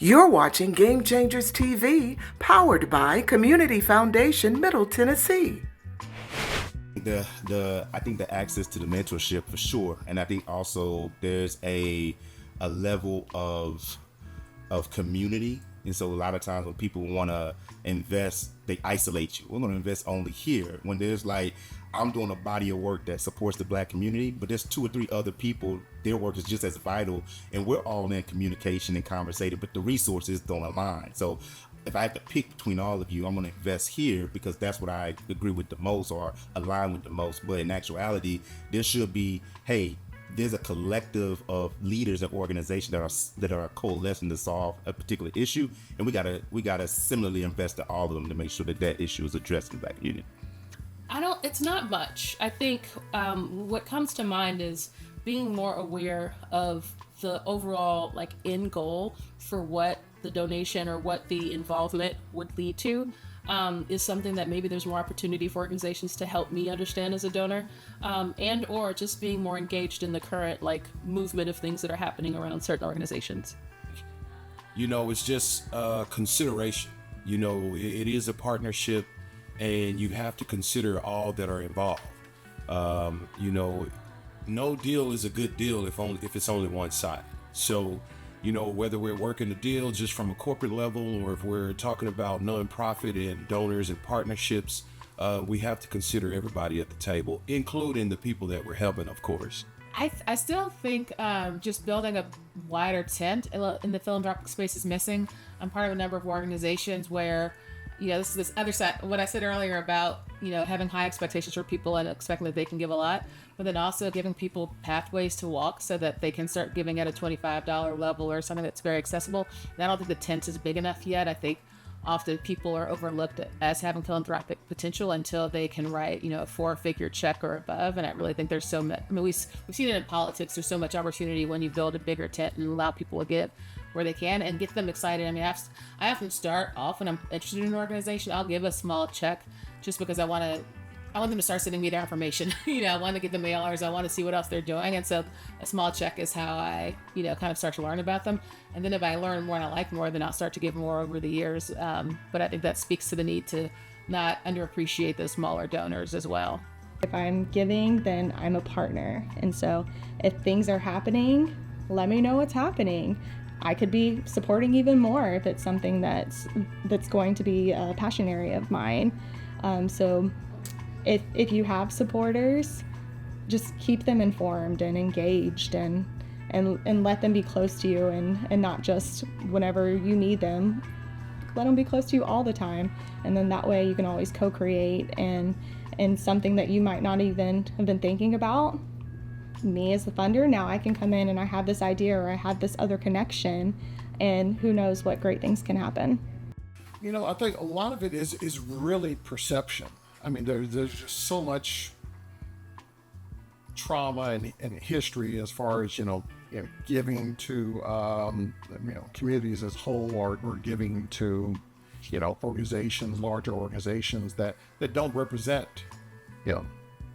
You're watching Game Changers TV, powered by Community Foundation, Middle Tennessee. I think the access to the mentorship for sure, and I think also there's a level of community. And so a lot of times when people want to invest, they isolate you. We're going to invest only here. When there's like, I'm doing a body of work that supports the Black community, but there's 2 or 3 other people, their work is just as vital, and we're all in communication and conversating, but the resources don't align. So if I have to pick between all of you, I'm going to invest here because that's what I agree with the most or align with the most. But in actuality, there should be, hey, there's a collective of leaders and organizations that are coalescing to solve a particular issue, and we gotta similarly invest in all of them to make sure that issue is addressed in the Black community. It's not much. I think what comes to mind is being more aware of the overall end goal for what the donation or what the involvement would lead to. Is something that maybe there's more opportunity for organizations to help me understand as a donor, and or just being more engaged in the current movement of things that are happening around certain organizations. It's just consideration. It is a partnership, and you have to consider all that are involved. No deal is a good deal if it's only one side. So whether we're working a deal just from a corporate level or if we're talking about nonprofit and donors and partnerships, we have to consider everybody at the table, including the people that we're helping, of course. I still think just building a wider tent in the philanthropic space is missing. I'm part of a number of organizations where, this other side, what I said earlier about, having high expectations for people and expecting that they can give a lot, but then also giving people pathways to walk so that they can start giving at a $25 level or something that's very accessible. And I don't think the tent is big enough yet. I think often people are overlooked as having philanthropic potential until they can write, a 4-figure check or above. And I really think there's so much, we've seen it in politics. There's so much opportunity when you build a bigger tent and allow people to give where they can and get them excited. I often start off when I'm interested in an organization, I'll give a small check just because I want them to start sending me their information. I want to get the mailers. I want to see what else they're doing. And so a small check is how I, kind of start to learn about them. And then if I learn more and I like more, then I'll start to give more over the years. But I think that speaks to the need to not underappreciate those smaller donors as well. If I'm giving, then I'm a partner. And so if things are happening, let me know what's happening. I could be supporting even more if it's something that's going to be a passion area of mine. So if you have supporters, just keep them informed and engaged and let them be close to you and not just whenever you need them. Let them be close to you all the time. And then that way you can always co-create and something that you might not even have been thinking about. Me as the funder, now I can come in and I have this idea or I have this other connection, and who knows what great things can happen. I think a lot of it is really perception. I mean, there's just so much trauma and history as far as, giving to, communities as whole or giving to, organizations, larger organizations that don't represent, the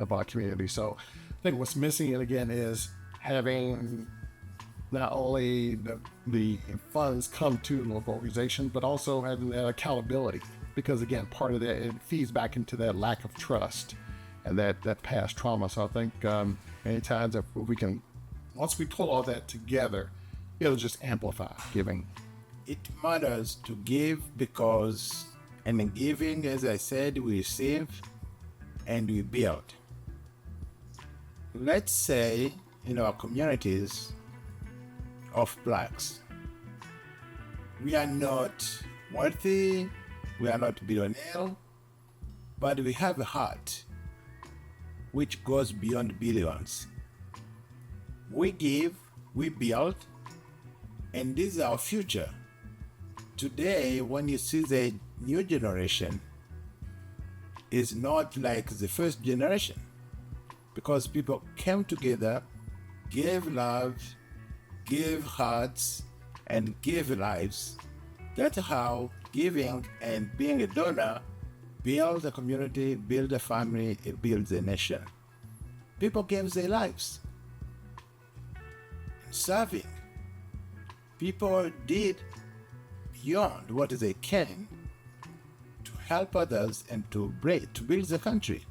Black community. So I think what's missing, again, is having not only the funds come to local organizations, but also having that accountability. Because again, part of that, it feeds back into that lack of trust and that past trauma. So I think many times if we can, once we pull all that together, it'll just amplify giving. It matters to give because, in giving, as I said, we receive and we build. Let's say in our communities of Blacks, we are not wealthy, we are not billionaire, but we have a heart which goes beyond billions. We give, we build, and this is our future. Today, when you see the new generation, is not like the first generation, because people came together, gave love, gave hearts, and gave lives. That's how giving and being a donor builds a community, builds a family, it builds a nation. People gave their lives. Serving. People did beyond what they can to help others and to build the country.